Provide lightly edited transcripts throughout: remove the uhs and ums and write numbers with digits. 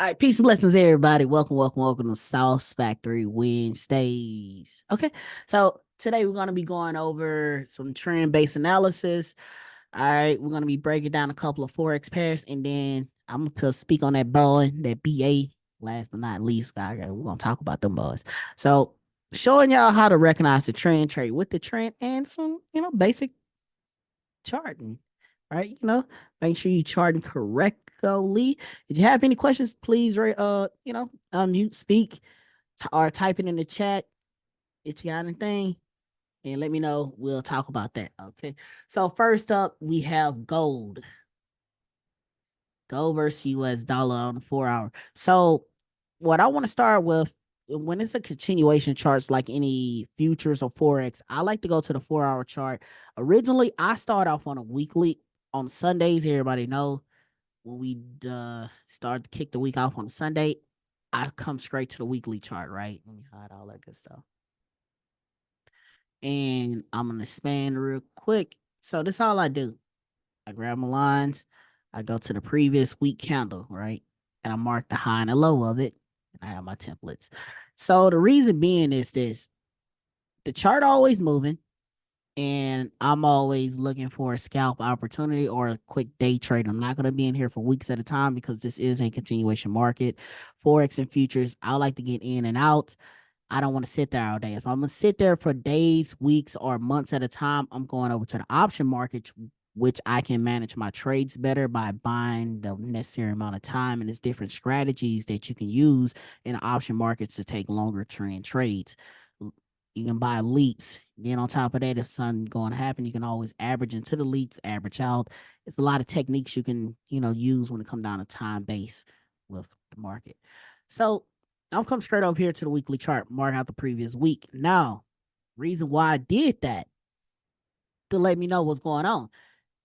All right, peace and blessings, everybody. Welcome to Sauce Factory Wednesdays. Okay, so today we're gonna be going over some trend-based analysis. All right, we're gonna be breaking down a couple of forex pairs, and then I'm gonna speak on that boy, that BA. Last but not least, we're gonna talk about them boys. So, showing y'all how to recognize the trend, trade with the trend, and some basic charting, right? Make sure you charting correctly. If you have any questions, please, unmute, speak, or type it in the chat if you got anything, and let me know. We'll talk about that. Okay. So first up, we have gold. Gold versus US dollar on the 4 hour. So what I want to start with, when it's a continuation charts like any futures or forex, I like to go to the 4 hour chart. Originally, I start off on a weekly on Sundays. Everybody know when we start to kick the week off on Sunday, I come straight to the weekly chart. Right? Let me hide all that good stuff. And I'm gonna span real quick. So this is all I do. I grab my lines, I go to the previous week candle, right? And I mark the high and the low of it. And I have my templates. So the reason being is this: the chart always moving, and I'm always looking for a scalp opportunity or a quick day trade. I'm not gonna be in here for weeks at a time because this is a continuation market. Forex and futures, I like to get in and out. I don't want to sit there all day. If I'm gonna sit there for days, weeks, or months at a time, I'm going over to the option market, which I can manage my trades better by buying the necessary amount of time. And there's different strategies that you can use in the option markets to take longer trend trades. You can buy leaps. Then on top of that, if something going to happen, you can always average into the leaps, average out. It's a lot of techniques you can, use when it comes down to time base with the market. So I'll come straight over here to the weekly chart, mark out the previous week. Now, reason why I did that to let me know what's going on.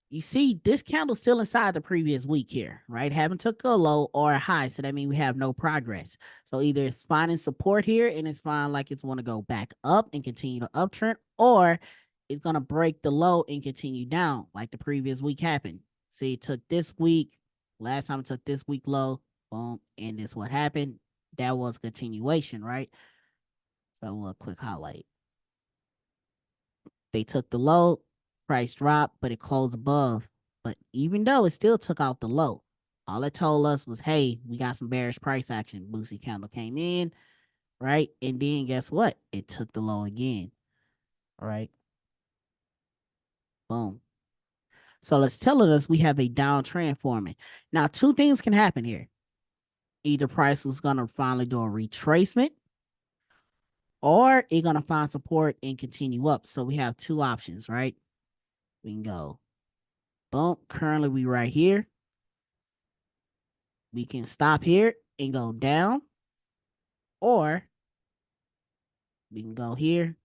You see, this candle's still inside the previous week here, right? Haven't took a low or a high, so that means we have no progress. So either it's finding support here and it's fine like it's want to go back up and continue the uptrend, or it's gonna break the low and continue down like the previous week happened. See, it took this week, last time it took this week low, boom, and this what happened. That was continuation, right? So a little quick highlight. They took the low, price dropped, but it closed above. But even though it still took out the low, all it told us was, hey, we got some bearish price action. Boosie candle came in, right? And then guess what? It took the low again, right? Boom. So it's telling us we have a downtrend forming. Now, two things can happen here. Either price is going to finally do a retracement, or it's going to find support and continue up. So we have two options, right? We can go, boom, currently we right here. We can stop here and go down, or we can go here,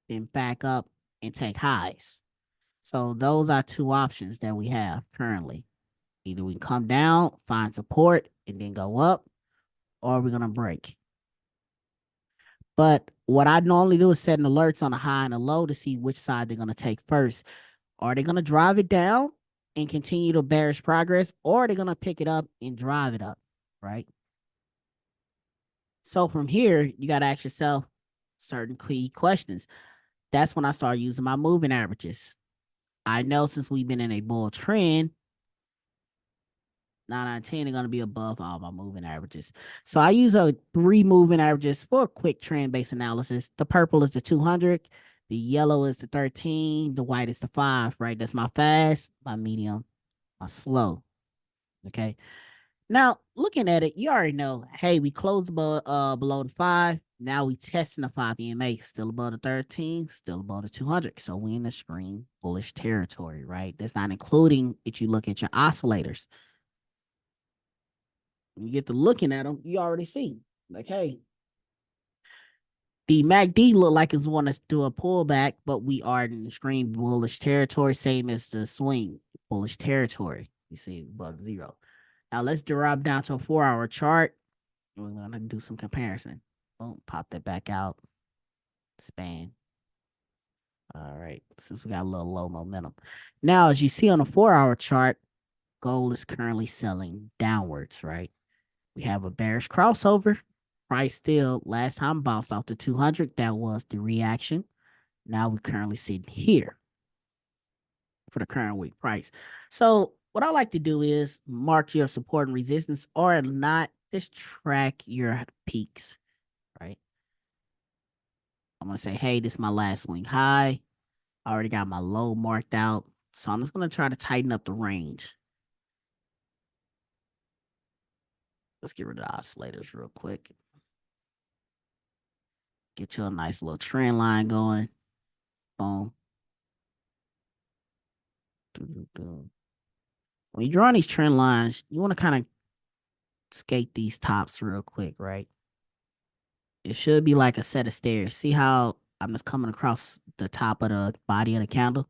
then back up and take highs. So those are two options that we have currently. Either we can come down, find support, and then go up, or we're going to break. But what I normally do is set an alerts on the high and the low to see which side they're going to take first. Are they going to drive it down and continue to bearish progress, or are they going to pick it up and drive it up, right? So from here, you got to ask yourself certain key questions. That's when I start using my moving averages. I know since we've been in a bull trend, 9 out of 10 are going to be above all my moving averages. So I use a 3 moving averages for a quick trend based analysis. The purple is the 200, the yellow is the 13, the white is the 5, right? That's my fast, my medium, my slow. Okay. Now, looking at it, you already know, hey, we closed below the 5. Now we testing the 5 EMA, still above the 13, still above the 200. So we in the screen bullish territory, right? That's not including if you look at your oscillators. When you get to looking at them, you already see, like, hey, the MACD look like it's want to do a pullback, but we are in the screen bullish territory, same as the swing bullish territory. You see above zero. Now let's drop down to a 4-hour chart. We're going to do some comparison. Boom, pop that back out. Span. All right, since we got a little low momentum. Now, as you see on the 4-hour chart, gold is currently selling downwards, right? We have a bearish crossover. Price still last time bounced off the 200. That was the reaction. Now we're currently sitting here for the current week price. So what I like to do is mark your support and resistance, or not, just track your peaks, right? I'm gonna say, hey, this is my last swing high. I already got my low marked out. So I'm just gonna try to tighten up the range. Let's get rid of the oscillators real quick. Get you a nice little trend line going. Boom. When you're drawing these trend lines, you want to kind of skate these tops real quick, right? It should be like a set of stairs. See how I'm just coming across the top of the body of the candle,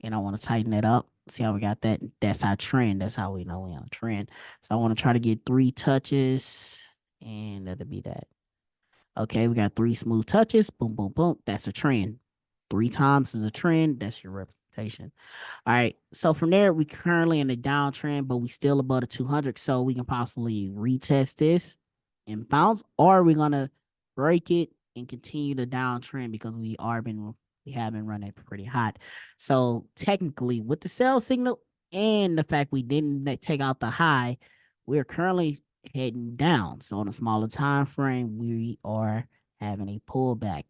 and I want to tighten it up. See how we got that? That's our trend. That's how we know we're on a trend. So I want to try to get 3 touches, and that'll be that. Okay, we got 3 smooth touches. Boom, boom, boom. That's a trend. 3 times is a trend. That's your representation. All right. So from there, we currently in the downtrend, but we still above the 200. So we can possibly retest this and bounce, or we're gonna break it and continue the downtrend because we have been running pretty hot. So technically, with the sell signal and the fact we didn't take out the high, we're currently heading down. So on a smaller time frame, we are having a pullback.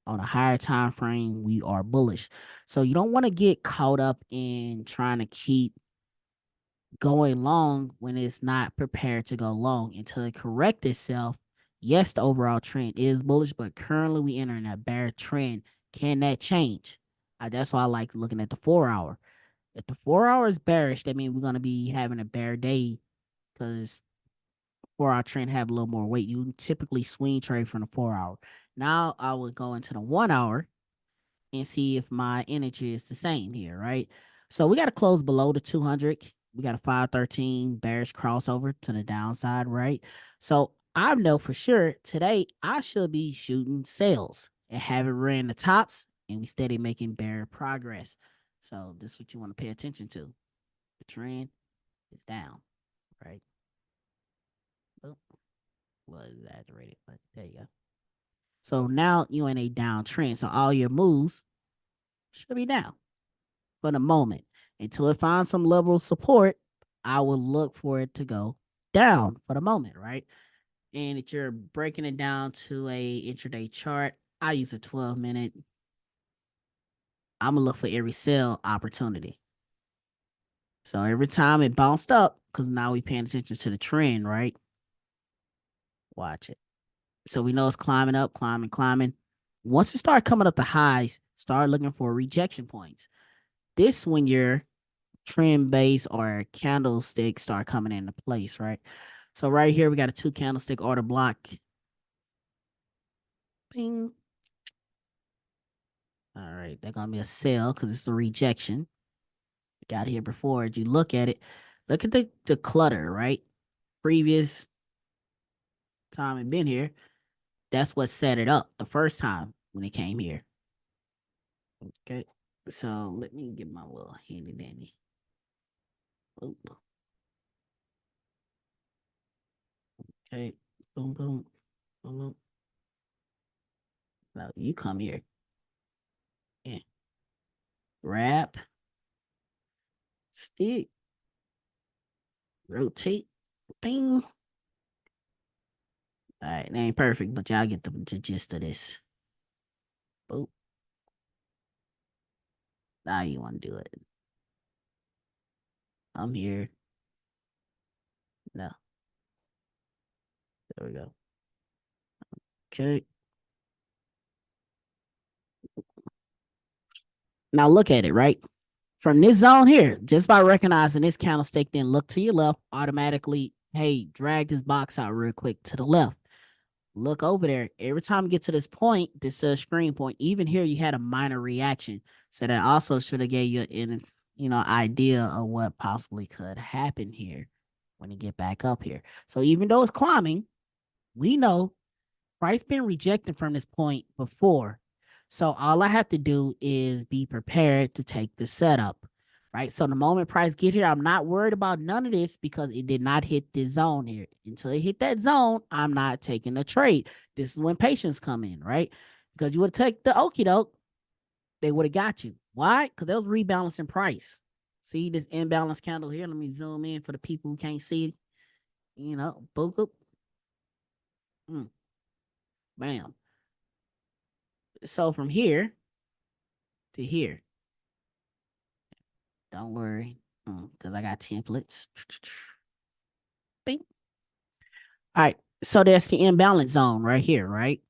On a higher time frame, we are bullish. So you don't want to get caught up in trying to keep going long when it's not prepared to go long until it correct itself. Yes, the overall trend is bullish, but currently we entering a bear trend. Can that change? That's why I like looking at the 4 hour. If the 4 hour is bearish, that means we're gonna be having a bear day because 4 hour trend have a little more weight. You typically swing trade from the 4 hour. Now I would go into the 1 hour and see if my energy is the same here, right? So we got to close below the 200. We got a 513 bearish crossover to the downside, right? So I know for sure today I should be shooting sales and having ran the tops, and we steady making bear progress. So this is what you want to pay attention to. The trend is down, right? Oh, well, exaggerated, but there you go. So now you're in a downtrend. So all your moves should be down for the moment. Until it finds some level of support, I will look for it to go down for the moment, right? And if you're breaking it down to a intraday chart, I use a 12-minute. I'm gonna look for every sell opportunity. So every time it bounced up, because now we paying attention to the trend, right? Watch it. So we know it's climbing up, climbing, climbing. Once it start coming up the highs, start looking for rejection points. This when your trend base or candlestick start coming into place, right? So right here we got a 2 candlestick order block. Bing. All right, that's gonna be a sell because it's a rejection. We got here before. As you look at it, look at the clutter, right? Previous time it been here, that's what set it up the first time when it came here. Okay, so let me get my little handy dandy. Oop. Okay, boom, boom, boom, boom. Now you come here and grab, stick, rotate, bing. All right, it ain't perfect, but y'all get the gist of this. Boop. Now you want to do it. I'm here. No. There we go. Okay. Now look at it, right? From this zone here, just by recognizing this candlestick, then look to your left, automatically, hey, drag this box out real quick to the left. Look over there. Every time you get to this point, this screen point, even here you had a minor reaction. So that also should have gave you an idea of what possibly could happen here when you get back up here. So even though it's climbing, we know price been rejected from this point before. So all I have to do is be prepared to take the setup. right? So the moment price get here, I'm not worried about none of this because it did not hit this zone here. Until it hit that zone, I'm not taking a trade. This is when patience come in, right? Because you would take the okie doke, they would have got you. Why? Because they was rebalancing price. See this imbalance candle here? Let me zoom in for the people who can't see it. You know, boop, boop. Bam. So from here to here, don't worry, because I got templates. Bing. All right. So that's the imbalance zone right here, right?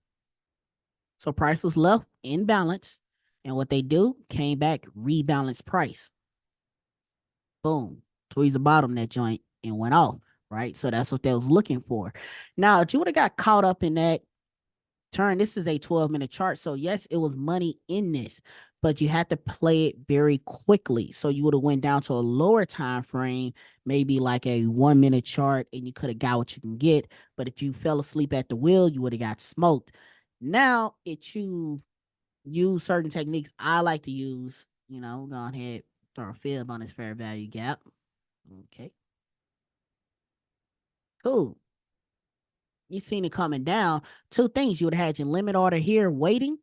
So price was left in balance. And what they do, came back, rebalance price. Boom. Tweeze the bottom that joint and went off, right? So that's what they was looking for. Now, if you would have got caught up in that turn, this is a 12-minute chart. So yes, it was money in this, but you had to play it very quickly. So you would have went down to a lower time frame, maybe like a 1-minute chart, and you could have got what you can get. But if you fell asleep at the wheel, you would have got smoked. Now, if you use certain techniques I like to use, go ahead, throw a fib on this fair value gap. Okay, cool. You seen it coming down. Two things, you would have had your limit order here waiting,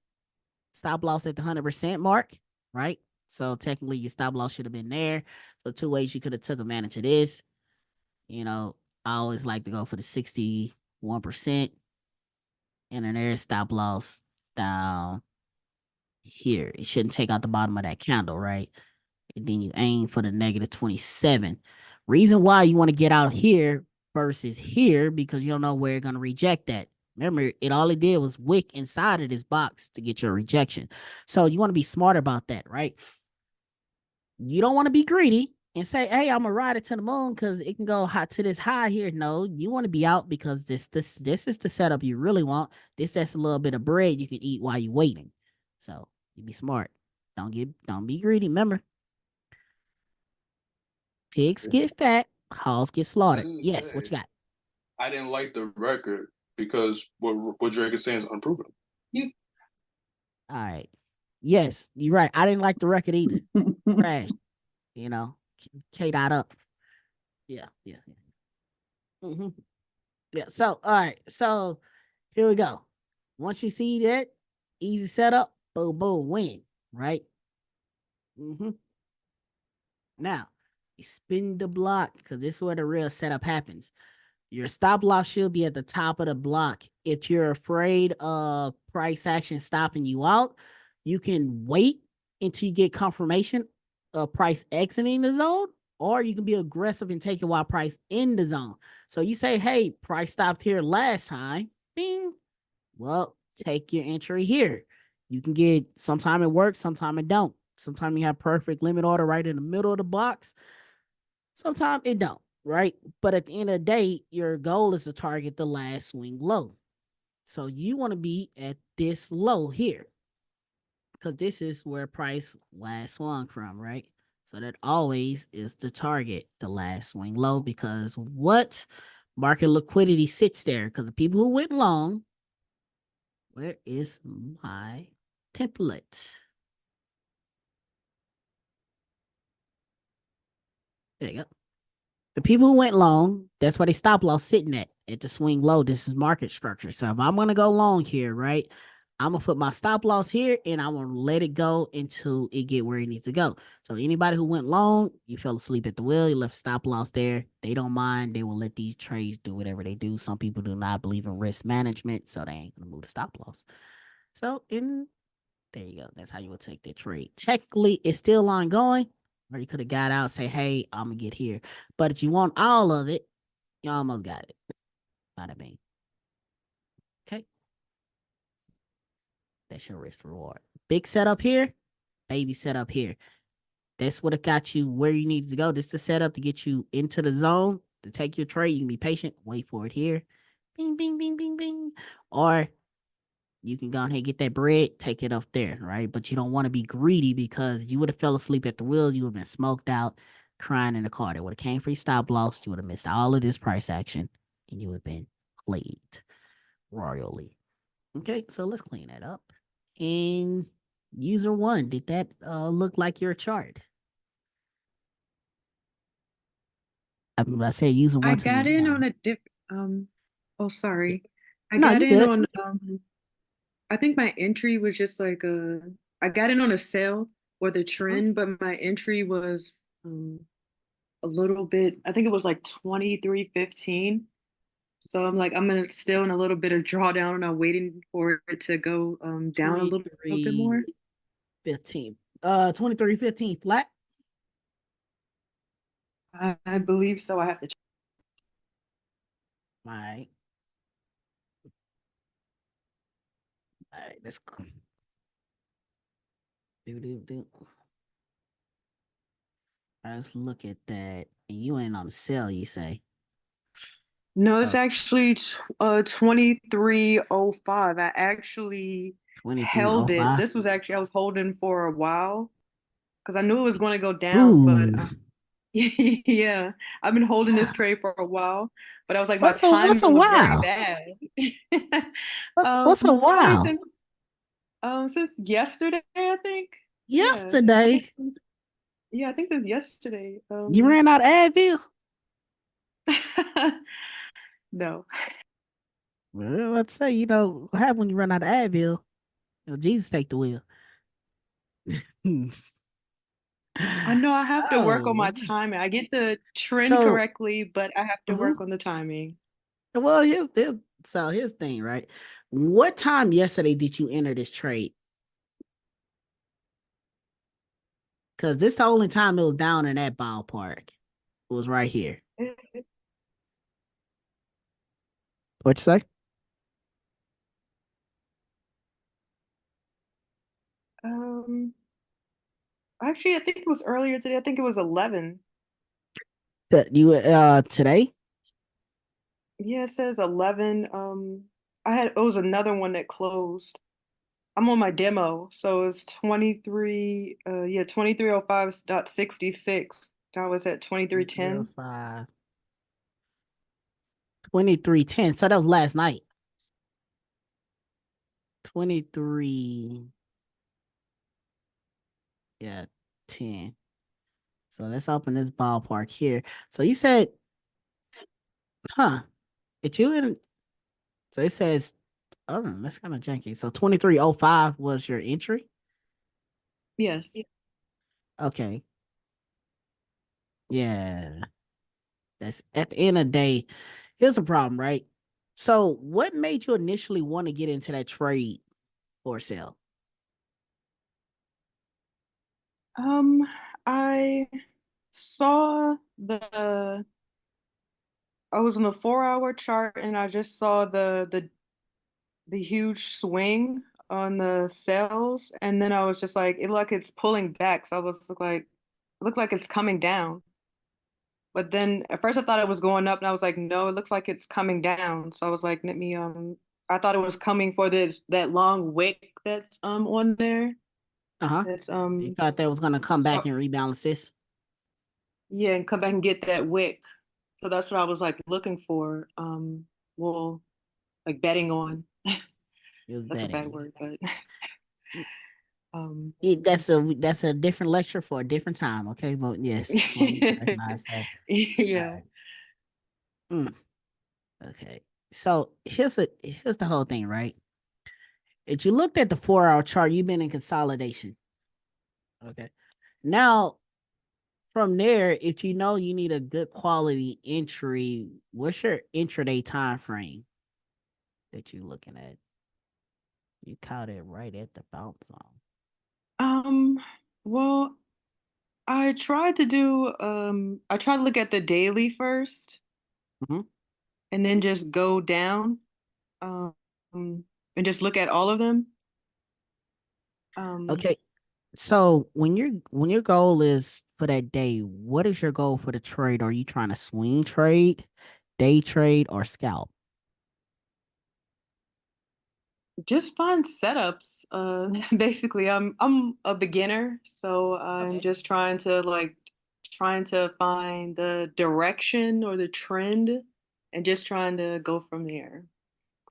stop loss at the 100% mark, right? So technically your stop loss should have been there. So two ways you could have took advantage of this. You know, I always like to go for the 61% and then there's stop loss down here. It shouldn't take out the bottom of that candle, right? And then you aim for the negative 27. Reason why you want to get out here versus here, because you don't know where you're going to reject that. Remember, it did was wick inside of this box to get your rejection. So you want to be smart about that, right? You don't want to be greedy and say, "Hey, I'm gonna ride it to the moon because it can go hot to this high here." No, you want to be out because this is the setup you really want. That's a little bit of bread you can eat while you're waiting. So you be smart. Don't be greedy. Remember, pigs get fat, hogs get I slaughtered. didn't Yes, what say you got? I didn't like the record because what Drake is saying is unproven. You All right. Yes, you're right. I didn't like the record either. Trash. You know, K dot up. Yeah, yeah, yeah. hmm Yeah. So, all right. So here we go. Once you see that, easy setup, boom, boom, win. Right. hmm Now, you spin the block because this is where the real setup happens. Your stop loss should be at the top of the block. If you're afraid of price action stopping you out, you can wait until you get confirmation of price exiting the zone, or you can be aggressive and take it while price in the zone. So you say, hey, price stopped here last time. Bing. Well, take your entry here. You can get sometime it works, sometime it don't. Sometimes you have perfect limit order right in the middle of the box. Sometimes it don't, right? But at the end of the day, your goal is to target the last swing low. So you want to be at this low here because this is where price last swung from, right? So that always is the target, the last swing low, because what market liquidity sits there? Because the people who went long, where is my template? There you go. The people who went long, that's why they stop loss sitting at the swing low. This is market structure. So if I'm gonna go long here, right, I'm gonna put my stop loss here and I'm gonna let it go until it get where it needs to go. So anybody who went long, you fell asleep at the wheel, you left stop loss there. They don't mind. They will let these trades do whatever they do. Some people do not believe in risk management, so they ain't gonna move the stop loss. So in there you go. That's how you would take that trade. Technically, it's still ongoing, or you could have got out, say, hey, I'm gonna get here. But if you want all of it, you almost got it. Bada bing. Okay. That's your risk reward. Big setup here, baby setup here. That's what it got you where you need to go. This is the setup to get you into the zone to take your trade. You can be patient, wait for it here. Bing, bing, bing, bing, bing. Or you can go ahead and get that bread, take it up there, right? But you don't want to be greedy because you would have fell asleep at the wheel. You would have been smoked out, crying in the car. It would have came for your stop loss. You would have missed all of this price action, and you would have been played royally. Okay, so let's clean that up. And user one, did that look like your chart? I said use it I once and got then in some. on a oh sorry. I No, got you in good. on I think my entry was just like I got in on a sale or the Mhm. trend, but my entry was a little bit, I think it was like 23.15. So I'm like, I'm gonna still in a little bit of drawdown and I'm waiting for it to go down a little bit more. 23.15. 23.15 flat. I believe so. I have to check. All right. All right, let's go. Do. Let's look at that. And you ain't on the sale, you say. No, it's Oh, actually 23.05. I actually held it. 23.05. This was actually I was holding for a while because I knew it was going to go down, but Ooh. yeah, I've been holding this Wow. trade for a while, but I was like my What's a timing was very wow? bad. What's a Probably wow? since yesterday, I think. Yeah, I think Yesterday, yeah, I think since yesterday. you ran out of Advil. No. Well, let's say, what happens when you run out of Advil? Jesus take the wheel. I know I have to work Oh, on my man. timing. I get the trend So, correctly, but I have to mhm. work on the timing. Well, here's the thing, right? What time yesterday did you enter this trade? Because this the only time it was down in that ballpark. It was right here. What'd you say? Um, Actually, I think it was earlier today. I think it was 11. You today? Yeah, it says 11. It was another one that closed. I'm on my demo, so it's 23 yeah, 2305.66. That was at 2310. 305. 2310. So that was last night. 23. Yeah, 10. So let's open this ballpark here. So you said, huh? If you in so it says, oh, that's kind of janky. So 2305 was your entry? Yes. Okay. Yeah. That's at the end of the day. Here's the problem, right? So what made you initially want to get into that trade for sale? Um, I saw I was on the 4 hour chart and I just saw the huge swing on the sales, and then I was just like, it looked like it's pulling back. So I was like, it looked like it's coming down. But then at first I thought it was going up, and I was like, no, it looks like it's coming down. So I was like, let me I thought it was coming for this that long wick that's on there. Uh-huh. That's You thought that was gonna come back so and rebalance this? yeah, and come back and get that wick. So that's what I was like looking for. Well, like betting on. It was That's a bad betting. word, but um That's a different lecture for a different time, okay? But yes, want you to recognize that. All yeah. right. Mm, okay. So here's the whole thing, right? If you looked at the 4 hour chart, you've been in consolidation. Okay. Now from there, if you know you need a good quality entry, what's your intraday time frame that you're looking at? You caught it right at the bounce zone. Um, well, I try to look at the daily first Mhm. and then just go down um and just look at all of them. Um, Okay. So when your goal is for that day, what is your goal for the trade? Are you trying to swing trade, day trade, or scalp? just find setups. Basically, I'm a beginner, so I'm Okay. just trying to find the direction or the trend and just trying to go from there.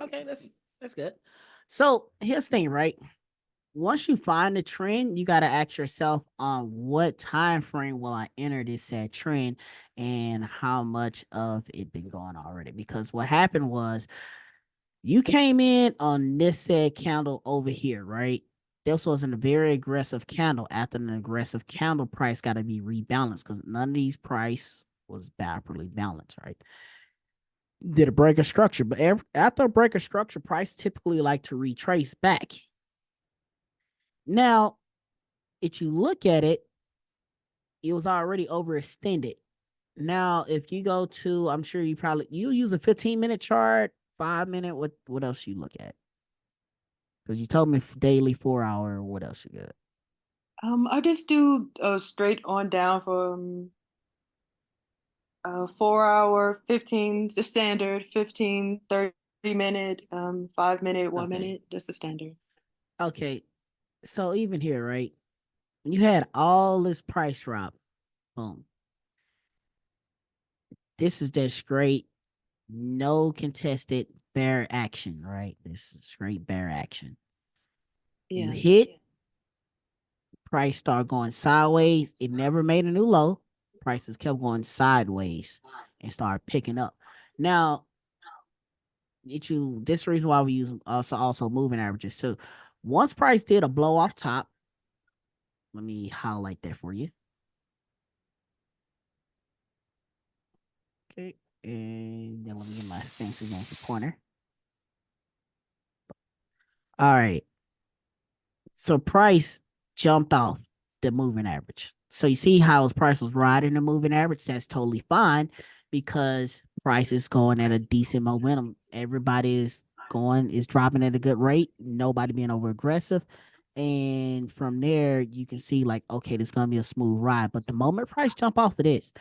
Okay, that's good. So here's the thing, right? once you find the trend, you got to ask yourself on what time frame will I enter this said trend and how much of it been going already. Because what happened was you came in on this said candle over here, right? This was a very aggressive candle. After an aggressive candle, price got to be rebalanced because none of these price was properly balanced, right? Did a break of structure, but after a break of structure, price typically like to retrace back. Now, if you look at it, it was already overextended. Now, if you go to, I'm sure you use a 15-minute chart, 5 minute. What else you look at? Because you told me daily, 4 hour. What else you got? I just do straight on down from 4 hour, 15, the standard, 15, 30 minute, 5 minute, one Okay, minute, just the standard. okay. So even here, right? When you had all this price drop, boom. This is just straight, no contested bear action, right? This is straight bear action. You Yeah. hit, price start going sideways. It never made a new low. Prices kept going sideways and started picking up. Now, this reason why we use also moving averages too. Once price did a blow off top, let me highlight that for you. Okay, and then let me get my fancy fancy pointer. All right, so price jumped off the moving average. So you see how his price was riding the moving average. That's totally fine because price is going at a decent momentum. Everybody is dropping at a good rate. Nobody being over aggressive. And from there, you can see like, okay, this is gonna be a smooth ride. But the moment price jump off of this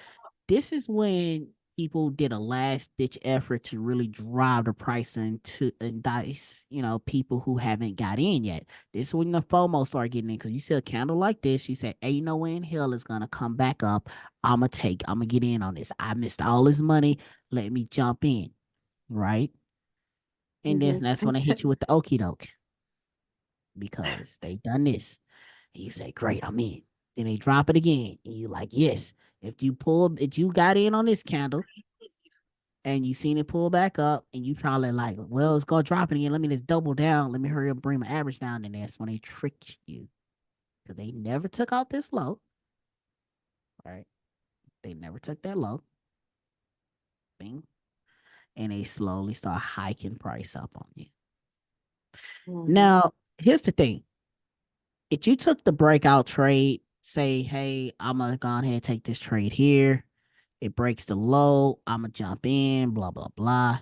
is when people did a last ditch effort to really drive the price into and dice, people who haven't got in yet. This is when the FOMO start getting in because you see a candle like this, you say, ain't no way in hell it's gonna come back up. I'm gonna get in on this. I missed all this money. Let me jump in, right? And then Hmm. that's when they hit you with the okie doke because they done this. And you say, great, I'm in. Then they drop it again. And you like, yes. If you got in on this candle, and you seen it pull back up, and you probably like, well, it's gonna drop it again. Let me just double down. Let me hurry up, bring my average down. And that's when they tricked you because they never took out this low, right? They never took that low, bing, and they slowly start hiking price up on you. Hmm. Now, here's the thing: if you took the breakout trade, say, hey, I'm gonna go ahead and take this trade here. It breaks the low. I'm gonna jump in. Blah blah blah.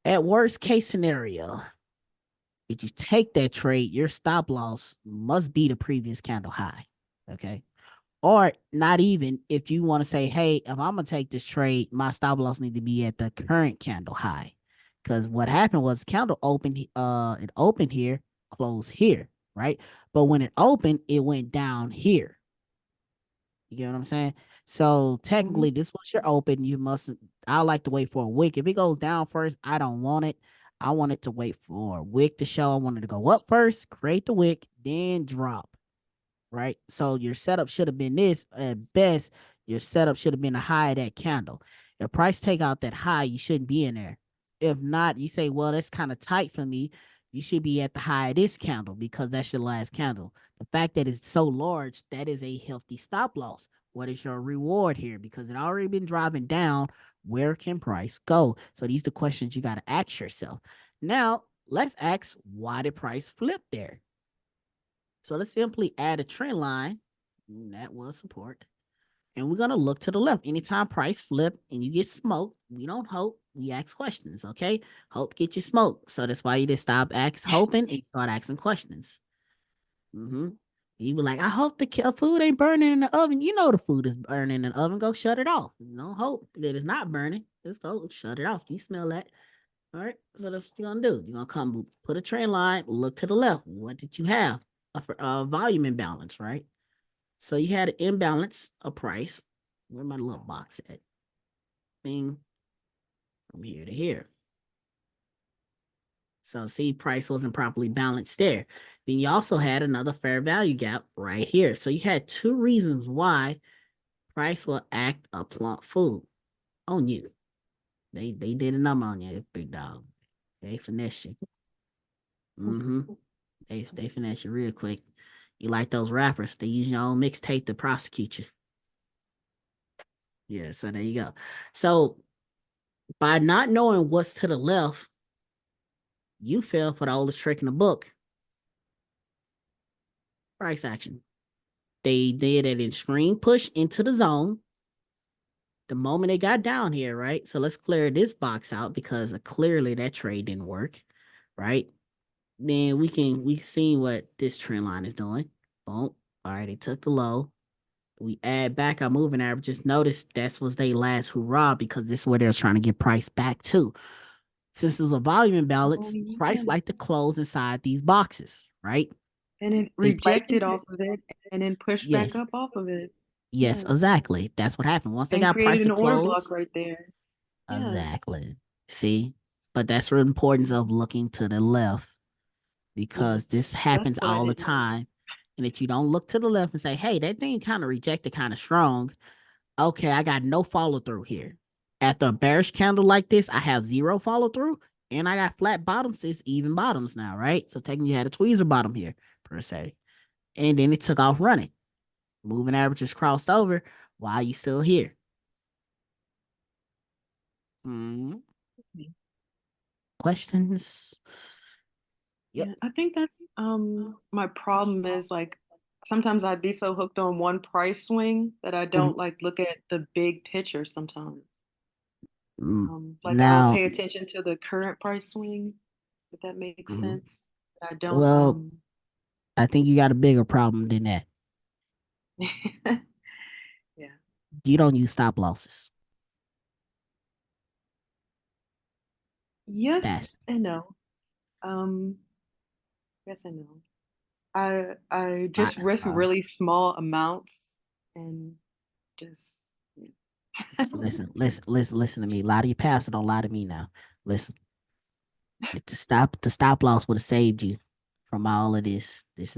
At worst case scenario, if you take that trade, your stop loss must be the previous candle high. Okay. Or not even if you want to say, hey, if I'm gonna take this trade, my stop loss need to be at the current candle high. Because what happened was candle opened it opened here, closed here, right? But when it opened, it went down here. You get what I'm saying? So Hmm. technically, this was your open. I like to wait for a wick. If it goes down first, I don't want it. I want it to wait for a wick to show. I want it to go up first, create the wick, then drop. Right. So your setup should have been this. At best, your setup should have been a high of that candle. If price take out that high, you shouldn't be in there. If not, you say, well, that's kind of tight for me. You should be at the high of this candle because that's your last candle. The fact that it's so large, that is a healthy stop loss. What is your reward here? Because it already been driving down. Where can price go? So these are the questions you got to ask yourself. Now, let's ask, why did price flip there? So let's simply add a trend line. That will support. And we're going to look to the left. Anytime price flip and you get smoked, we don't hope. We ask questions, okay? Hope get you smoked. So that's why you just stop hoping and start asking questions. Mm-hmm. You be like, I hope the food ain't burning in the oven. You know the food is burning in the oven. Go shut it off. No hope that it's not burning. Just go shut it off. You smell that. All right. So that's what you're gonna do. You're gonna come put a trend line, look to the left. What did you have? A volume imbalance, right? So you had an imbalance of price. Where my little box at? Bing. From here to here. So see, price wasn't properly balanced there. Then you also had another fair value gap right here. So you had two reasons why price will act a plump fool on you. They did a number on you, big dog. They finesse you. Mm-hmm. They finesse you real quick. You like those rappers? They use your own mixtape to prosecute you. Yeah, so there you go. So by not knowing what's to the left, you fell for the oldest trick in the book. Price action. They did an extreme push into the zone. The moment they got down here, right? So let's clear this box out because clearly that trade didn't work, right? Then we see what this trend line is doing. Boom. All right, they took the low. We add back our moving averages. Notice that was their last hurrah because this is where they're trying to get price back to. Since it's a volume Oh, imbalance, price yeah. like to close inside these boxes, right? And it They break rejected them. off of it and then pushed back Yes, up off of it. yes, Yes. exactly. That's what happened. Once they And got price created to an order block close, right there. Yes. exactly. See, but that's the importance of looking to the left Yes. because this That's happens what I all the didn't know. time. And if you don't look to the left and say, hey, that thing kind of rejected kind of strong, okay, I got no follow through here. After a bearish candle like this, I have zero follow through and I got flat bottoms. It's even bottoms now, right? So technically, you had a tweezer bottom here, per se. And then it took off running. Moving averages crossed over while you still here. Hmm. Questions? Yep. Yeah, I think that's my problem is like sometimes I'd be so hooked on one price swing that I don't like look at the big picture sometimes. Like I'll Now, pay attention to the current price swing, if that makes mhm. sense. I don't Well, I think you got a bigger problem than that. yeah. You don't use stop losses. Yes That's and no. Um, yes and no. I I, just risk really small amounts and just yeah. listen to me. Lie to your pastor, don't lie to me now. Listen, the stop loss would have saved you from all of this. This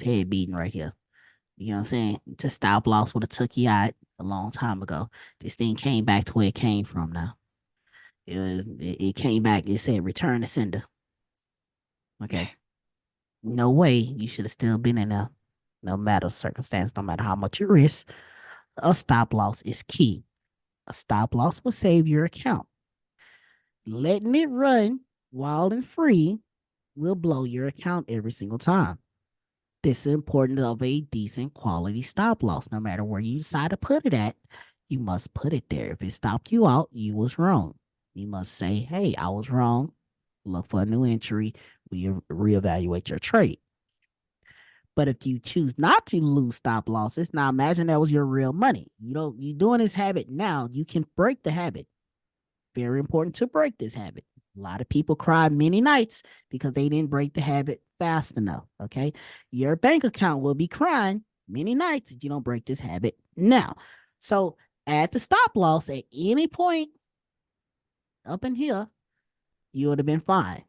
head beating right here. You know what I'm saying? The stop loss would have took you out a long time ago. This thing came back to where it came from now. It came back, it said return to sender. Okay. No way you should have still been in there. No matter circumstance, no matter how much you risk, a stop loss is key. A stop loss will save your account. Letting it run wild and free will blow your account every single time. This is important of a decent quality stop loss. No matter where you decide to put it at, you must put it there. If it stopped you out, you was wrong. You must say, hey, I was wrong. Look for a new entry. We reevaluate your trade. But if you choose not to lose stop losses, now imagine that was your real money. You doing this habit now, you can break the habit. Very important to break this habit. A lot of people cry many nights because they didn't break the habit fast enough. Okay. Your bank account will be crying many nights if you don't break this habit now. So at the stop loss at any point up in here, you would have been fine.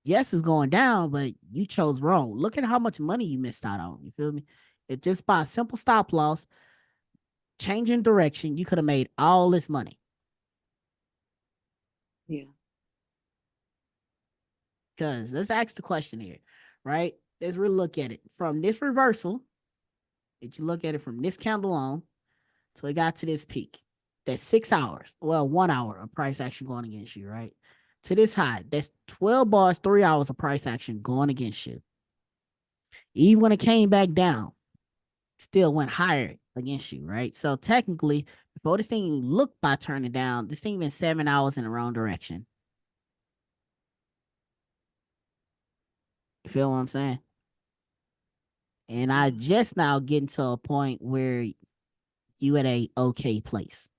Yes, it's going down, but you chose wrong. Look at how much money you missed out on. You feel me? It just by a simple stop loss, changing direction, you could have made all this money. Yeah. Because let's ask the question here, right? Let's really look at it from this reversal. If you look at it from this candle on till it got to this peak, that's 6 hours. Well, 1 hour of price action going against you, right? To this high, that's 12 bars, 3 hours of price action going against you. Even when it came back down, still went higher against you, right? So technically, before this thing looked by turning down, this thing been 7 hours in the wrong direction. You feel what I'm saying? And I Yeah. just now getting to a point where you at a okay place.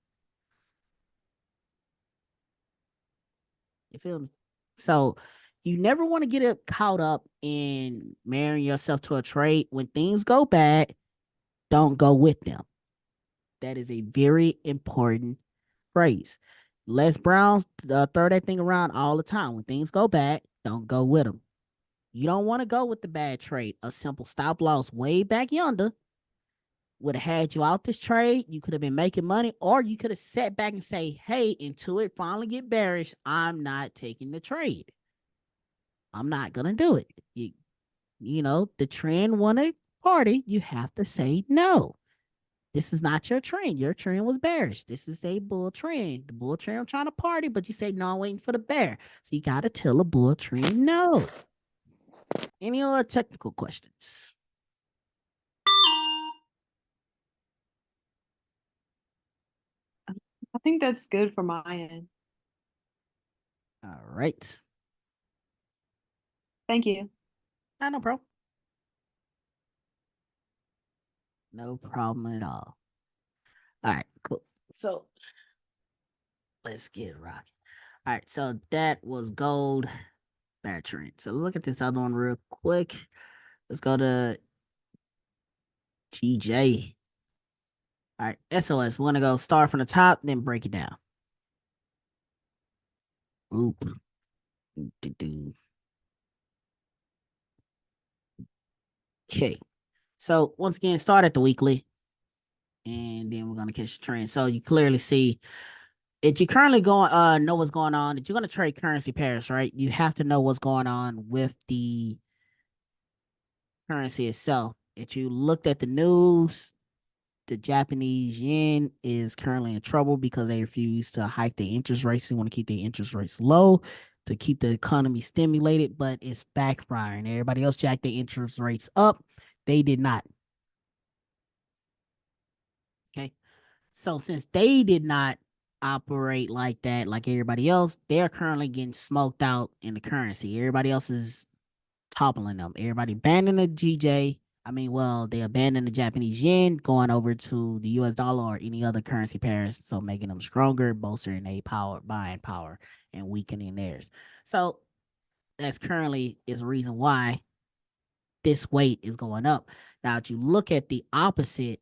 You feel me? So you never want to get caught up in marrying yourself to a trade. When things go bad, don't go with them. That is a very important phrase. Les Brown's throw that thing around all the time. When things go bad, don't go with them. You don't want to go with the bad trade. A simple stop loss way back yonder would have had you out this trade. You could have been making money, or you could have sat back and say, hey, until it finally get bearish, I'm not taking the trade. I'm not gonna do it. The trend wanted party. You have to say no. This is not your trend. Your trend was bearish. This is a bull trend. The bull trend, I'm trying to party, but you say no, I'm waiting for the bear. So you gotta tell a bull trend no. Any other technical questions? I think that's good for my end. All right. Thank you. No problem. No problem at all. All right, cool. So let's get rocking. All right, so that was gold bear trend. So look at this other one real quick. Let's go to GJ. All right, SOS. We're gonna go start from the top, then break it down. Oop. Okay. So once again, start at the weekly, and then we're gonna catch the trend. So you clearly see if you currently going know what's going on, if you're gonna trade currency pairs, right? You have to know what's going on with the currency itself. If you looked at the news, the Japanese yen is currently in trouble because they refuse to hike the interest rates. They want to keep the interest rates low to keep the economy stimulated, but it's backfiring. Everybody else jacked the interest rates up. They did not. Okay. So since they did not operate like that, like everybody else, they're currently getting smoked out in the currency. Everybody else is toppling them. Everybody banning the GJ. I mean, well, they abandoned the Japanese yen, going over to the US dollar or any other currency pairs, so making them stronger, bolstering a buying power, and weakening theirs. So that's currently is a reason why this weight is going up. Now, if you look at the opposite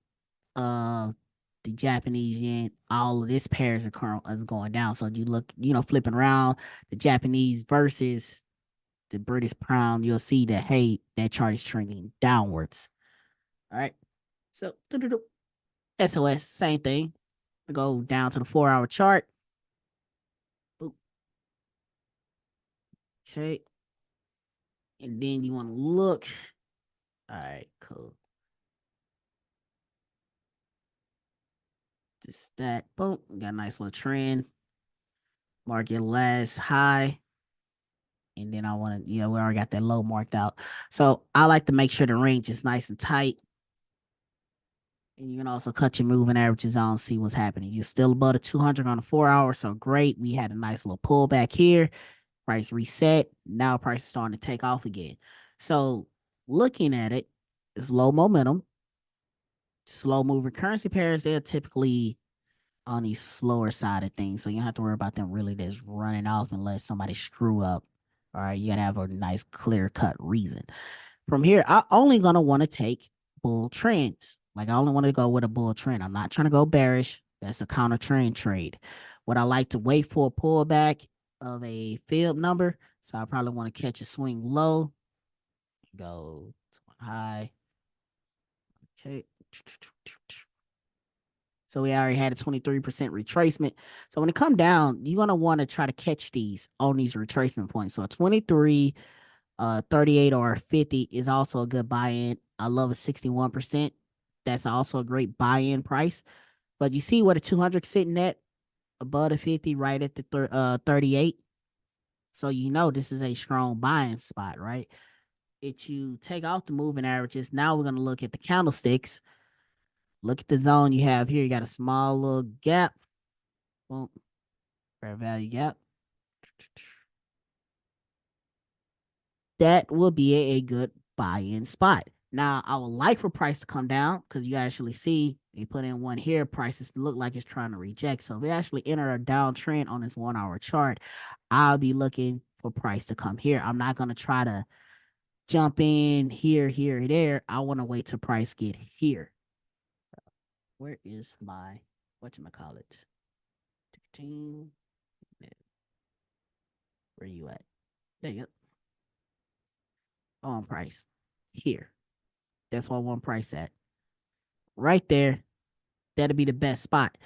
of the Japanese yen, all of this pairs is going down. So you look, flipping around the Japanese versus the British pound, you'll see that hey, that chart is trending downwards. All right. So SOS, same thing. Go down to the 4-hour chart. Boop. Okay. And then you want to look. All right, cool. Just that. Boom. Got a nice little trend. Market last high. And then I want to, we already got that low marked out. So I like to make sure the range is nice and tight. And you can also cut your moving averages on, see what's happening. You're still above the 200 on the 4 hour, so great. We had a nice little pullback here. Price reset. Now price is starting to take off again. So looking at it, it's low momentum. Slow moving currency pairs, they're typically on the slower side of things. So you don't have to worry about them really just running off unless somebody screw up. All right, you gotta have a nice clear cut reason. From here, I only gonna want to take bull trends. Like I only want to go with a bull trend. I'm not trying to go bearish. That's a counter trend trade. What I like to wait for a pullback of a field number. So I probably want to catch a swing low. Go to high. Okay. So we already had a 23% retracement. So when it come down, you're gonna want to try to catch these on these retracement points. So 23, 38 or 50 is also a good buy-in. I love a 61%. That's also a great buy-in price. But you see what a 200 sitting at above the 50, right at the 38. So this is a strong buying spot, right? If you take out the moving averages, now we're gonna look at the candlesticks. Look at the zone you have here. You got a small little gap. Boom. Fair value gap. That will be a good buy-in spot. Now, I would like for price to come down because you actually see they put in one here. Prices look like it's trying to reject. So if we actually enter a downtrend on this 1-hour chart, I'll be looking for price to come here. I'm not going to try to jump in here, here, there. I want to wait till price get here. Where is my, whatchamacallit? 15. you at? There you go. On price. Here. That's what I want price at. Right there. That'll be the best spot.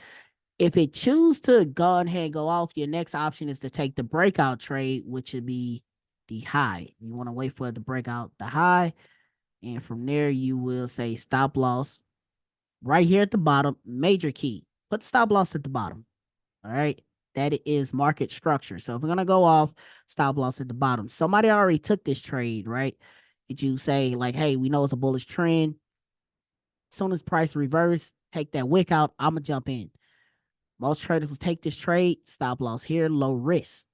If it choose to go ahead and go off, your next option is to take the breakout trade, which would be the high. You want to wait for it to break out the high. And from there, you will say stop loss right here at the bottom. Major key. Put stop loss at the bottom. All right. That is market structure. So if we're going to go off, stop loss at the bottom. Somebody already took this trade, right? Did you say, like, hey, we know it's a bullish trend. As soon as price reverse, take that wick out. I'm going to jump in. Most traders will take this trade, stop loss here, low risk.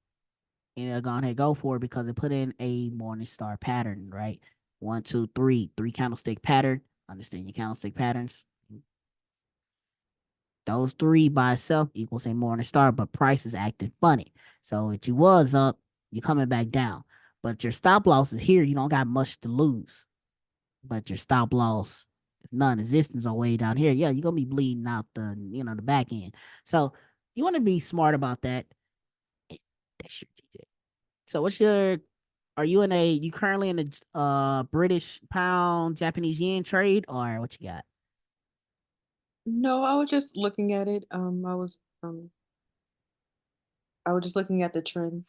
And they're going to go for it because they put in a morning star pattern, right? 1, 2, 3, 3 candlestick pattern. Understand your candlestick patterns. Those 3 by itself equals a morning star, but price is acting funny. So if you was up, you're coming back down. But your stop loss is here. You don't got much to lose. But your stop loss, if non-existence are way down here, yeah, you're gonna be bleeding out the back end. So you want to be smart about that. That's your DJ. So are you currently in a British pound Japanese yen trade, or what you got? No, I was just looking at it. I was just looking at the trend.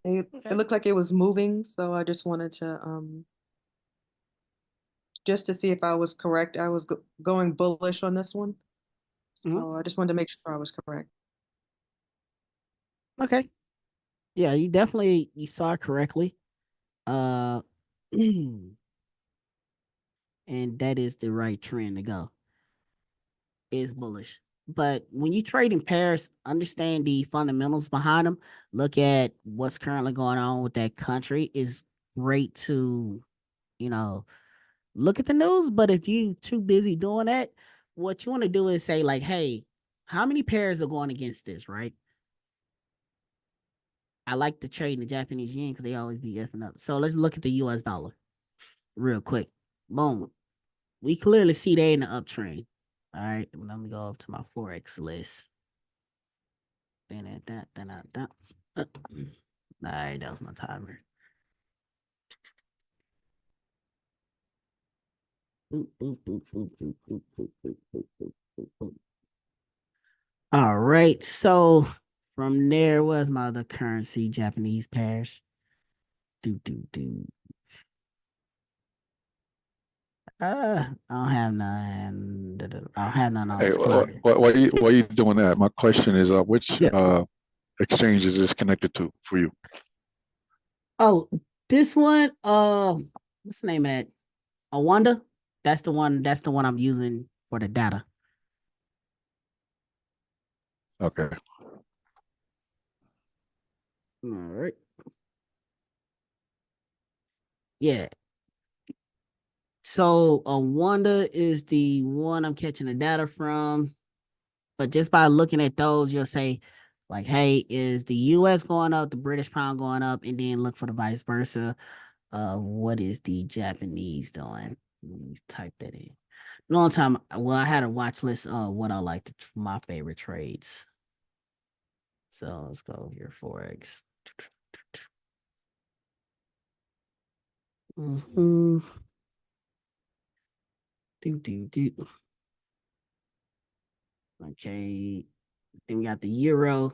It Okay. looked like it was moving, so I just wanted to just to see if I was correct. I was going bullish on this one, Mhm. so I just wanted to make sure I was correct. Okay. Yeah, you saw it correctly. Uh and that is the right trend to go. Is bullish. But when you trade in pairs, understand the fundamentals behind them. Look at what's currently going on with that country. Is great to, you know, look at the news. But if you too busy doing that, what you want to do is say, like, hey, how many pairs are going against this, right? I like to trade in the Japanese yen because they always be effing up. So let's look at the US dollar real quick. Boom. We clearly see they in the uptrend. All right. Let me go up to my Forex list. All right, that was my timer. All right, so from there was my other currency, Japanese pairs. Do do do. I don't have none. I don't have none on Hey, supply. why are you doing that? My question is, which Yeah. exchange is this connected to for you? Oh, this one. What's the name of that? Awanda. That's the one. That's the one I'm using for the data. Okay. All right. Yeah. So Wanda is the one I'm catching the data from. But just by looking at those, you'll say, like, hey, is the US going up, the British pound going up, and then look for the vice versa. What is the Japanese doing? Let me type that in. Long time. Well, I had a watch list of what I like my favorite trades. So let's go here, Forex. Mm-hmm. Do. Okay. Then we got the euro.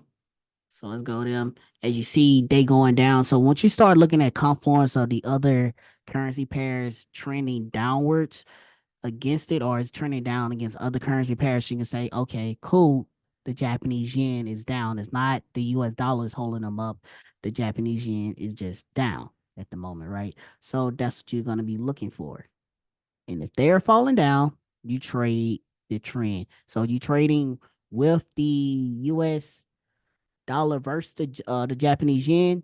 So let's go to them. As you see, they going down. So once you start looking at confluence of the other currency pairs trending downwards against it, or it's trending down against other currency pairs, you can say, okay, cool. The Japanese yen is down. It's not the US dollar is holding them up. The Japanese yen is just down at the moment, right? So that's what you're going to be looking for. And if they're falling down, you trade the trend. So you trading with the US dollar versus the Japanese yen,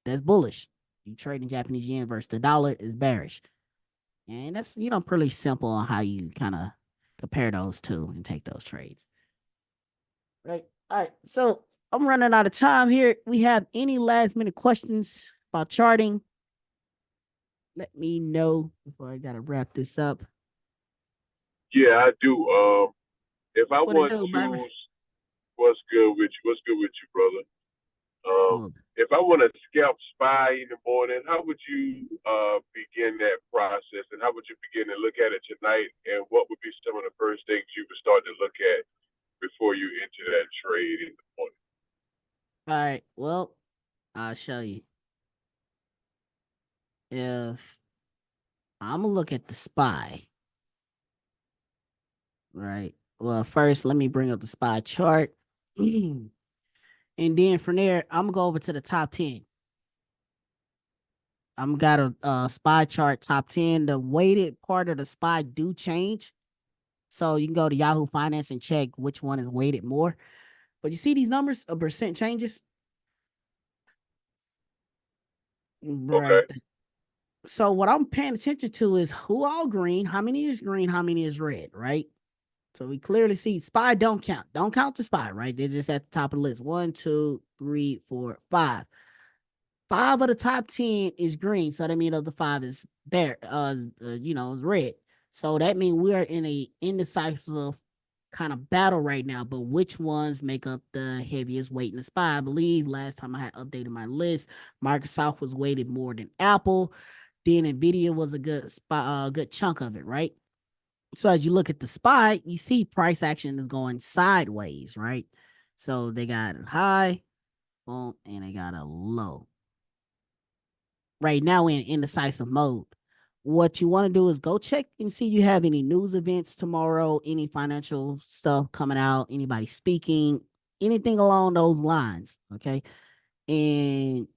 that's bullish. You trading Japanese yen versus the dollar is bearish. And that's pretty simple on how you kind of compare those two and take those trades. Right. All right. So I'm running out of time here. We have any last minute questions about charting? Let me know before I gotta wrap this up. Yeah, I do. If I What it want do, to, baby? what's good with you? What's good with you, brother? Cool. If I want to scalp SPY in the morning, how would you begin that process, and how would you begin to look at it tonight? And what would be some of the first things you would start to look at before you enter that trade in the morning? All right. Well, I'll show you. If I'm gonna look at the SPY, right? Well, first let me bring up the SPY chart. And then from there, I'm gonna go over to the top 10. I'm got a SPY chart top 10. The weighted part of the SPY do change. So you can go to Yahoo Finance and check which one is weighted more. But you see these numbers, a percent changes? Right. Okay. So what I'm paying attention to is who all green, how many is green, how many is red, right? So we clearly see SPY don't count. Don't count the SPY, right? They're just at the top of the list. 1, 2, 3, 4, 5. 5 of the top 10 is green. So that means of the 5 is is red. So that means we are in a indecisive kind of battle right now. But which ones make up the heaviest weight in the SPY? I believe last time I had updated my list, Microsoft was weighted more than Apple. Then Nvidia was a good chunk of it, right? So as you look at the SPY, you see price action is going sideways, right? So they got a high, boom, and they got a low. Right now in indecisive mode. What you want to do is go check and see you have any news events tomorrow, any financial stuff coming out, anybody speaking, anything along those lines. Okay. And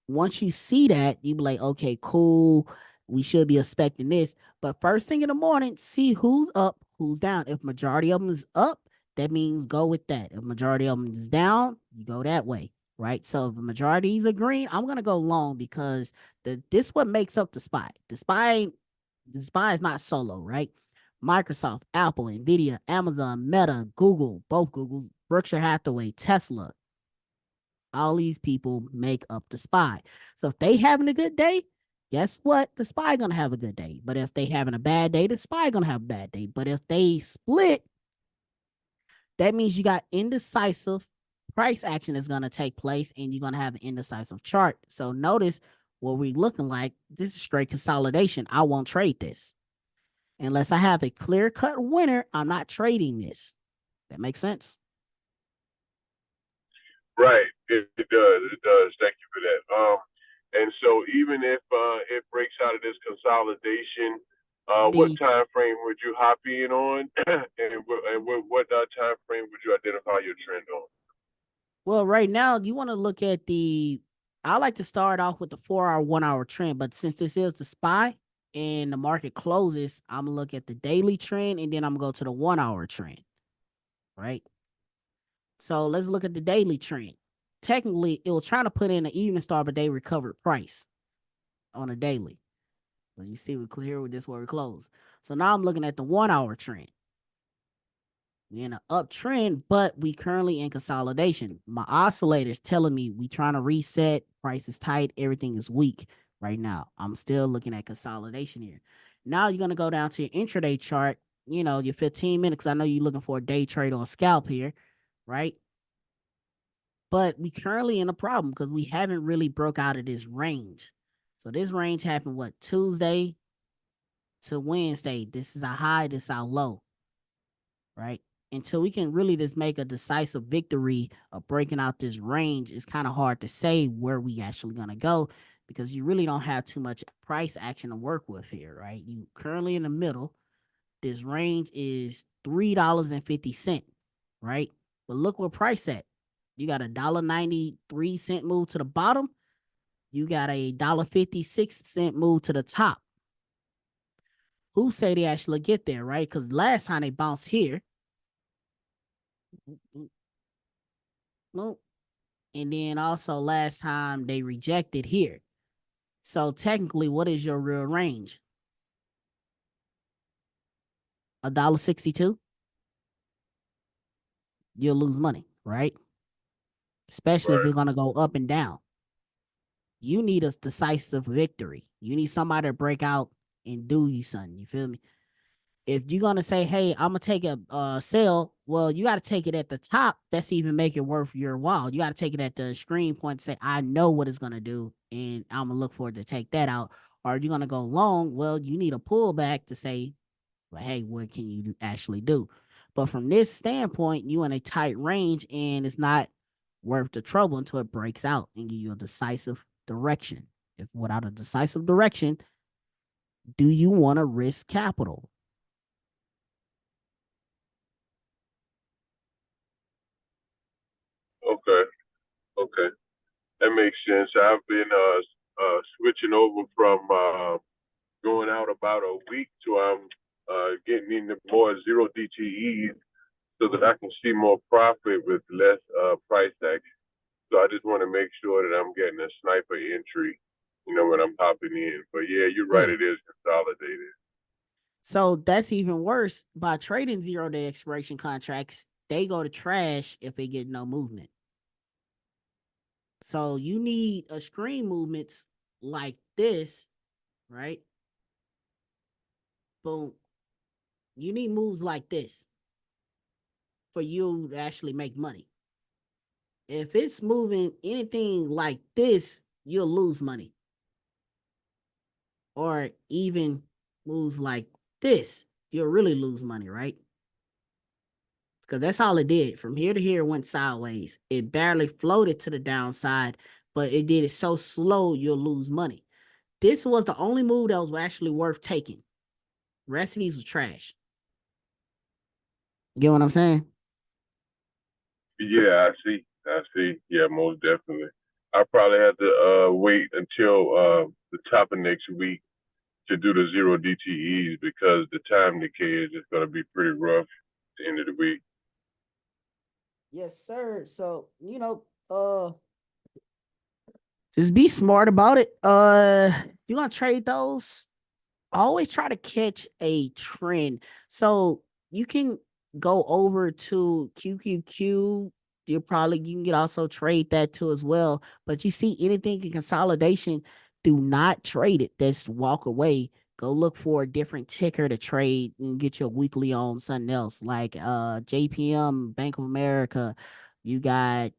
once you see that, you be like, okay, cool. We should be expecting this. But first thing in the morning, see who's up, who's down. If majority of them is up, that means go with that. If majority of them is down, you go that way, right? So if the majorities are green, I'm gonna go long because this what makes up the SPY. The SPY is not solo, right? Microsoft, Apple, Nvidia, Amazon, Meta, Google, both Googles, Berkshire Hathaway, Tesla, all these people make up the SPY. So if they having a good day, guess what? The SPY gonna have a good day. But if they having a bad day, the SPY gonna have a bad day. But if they split, that means you got indecisive price action is gonna take place, and you're gonna have an indecisive chart. So notice what we looking like. This is straight consolidation. I won't trade this unless I have a clear cut winner. I'm not trading this. That makes sense. Right. It does. It does. Thank you for that. And so even if it breaks out of this consolidation, what The time frame would you hop in on, and what time frame would you identify your trend on? Well, right now you want to look at I like to start off with the 4 hour, 1 hour trend, but since this is the SPY and the market closes, I'm gonna look at the daily trend and then I'm gonna go to the 1 hour trend, right? So let's look at the daily trend. Technically, it was trying to put in an even star, but they recovered price on a daily. But you see, we're clear with this where we close. So now I'm looking at the 1 hour trend. We're in an uptrend, but we currently in consolidation. My oscillator's telling me we trying to reset, price is tight, everything is weak right now. I'm still looking at consolidation here. Now you're gonna go down to your intraday chart, your 15 minutes. I know you're looking for a day trade on scalp here, right? But we currently in a problem because we haven't really broke out of this range. So this range happened Tuesday to Wednesday. This is a high, this is our low, right? Until we can really just make a decisive victory of breaking out this range, it's kind of hard to say where we actually gonna go because you really don't have too much price action to work with here, right? You currently in the middle. This range is $3.50, right? But look what price at. You got a $1.93 move to the bottom. You got a $1.56 move to the top. Who say they actually get there, right? Because last time they bounced here. Nope. And then also last time they rejected here. So technically, what is your real range? $1.62? You'll lose money, right? Especially if Right. it's gonna go up and down. You need a decisive victory. You need somebody to break out and do you something. You feel me? If you're gonna say, "Hey, I'm gonna take a sell," well, you got to take it at the top. That's even make it worth your while. You got to take it at the screen point to say, "I know what it's gonna do, and I'm gonna look forward to take that out." Or you're gonna go long. Well, you need a pullback to say, "Well, hey, what can you actually do?" But from this standpoint, you in a tight range, and it's not worth the trouble until it breaks out and give you a decisive direction. If without a decisive direction, do you want to risk capital? Okay, okay, that makes sense. I've been switching over from going out about a week to I'm getting into more zero DTEs so that I can see more profit with less price action. So I just want to make sure that I'm getting a sniper entry, when I'm popping in. But yeah, you're right, Yeah. it is consolidated. So that's even worse. By trading 0 day expiration contracts, they go to trash if they get no movement. So you need a screen movements like this, right? Boom. You need moves like this for you to actually make money. If it's moving anything like this, you'll lose money. Or even moves like this, you'll really lose money, right? Because that's all it did. From here to here, it went sideways. It barely floated to the downside, but it did it so slow, you'll lose money. This was the only move that was actually worth taking. The rest of these was trash. Get what I'm saying? Yeah, I see. I see. Yeah, most definitely. I probably have to wait until the top of next week to do the zero DTEs because the time decay is just going to be pretty rough at the end of the week. Yes, sir. So, just be smart about it. You gonna trade those? Always try to catch a trend. So you can go over to QQQ. You can get also trade that too as well. But you see anything in consolidation, do not trade it. Just walk away. Go look for a different ticker to trade and get your weekly on something else like JPM, Bank of America. You got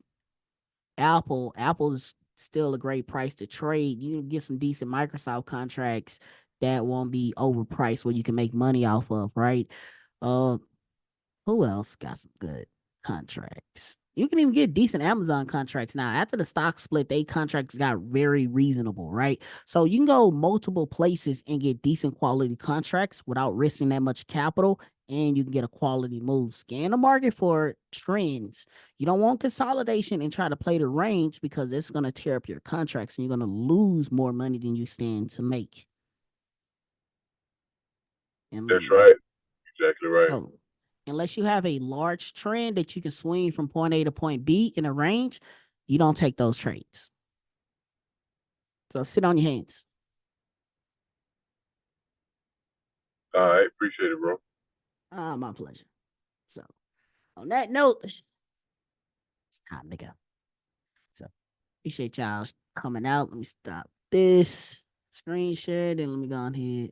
Apple. Apple is still a great price to trade. You can get some decent Microsoft contracts that won't be overpriced where you can make money off of, right? Uh, who else got some good contracts? You can even get decent Amazon contracts now. After the stock split, they contracts got very reasonable, right? So you can go multiple places and get decent quality contracts without risking that much capital, and you can get a quality move. Scan the market for trends. You don't want consolidation and try to play the range because it's going to tear up your contracts and you're going to lose more money than you stand to make. That's And right. Exactly right. so, unless you have a large trend that you can swing from point A to point B in a range, you don't take those trades. So sit on your hands. All right. Appreciate it, bro. My pleasure. So, on that note, it's time to go. So, appreciate y'all coming out. Let me stop this screen share. Then let me go ahead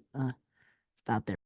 stop there.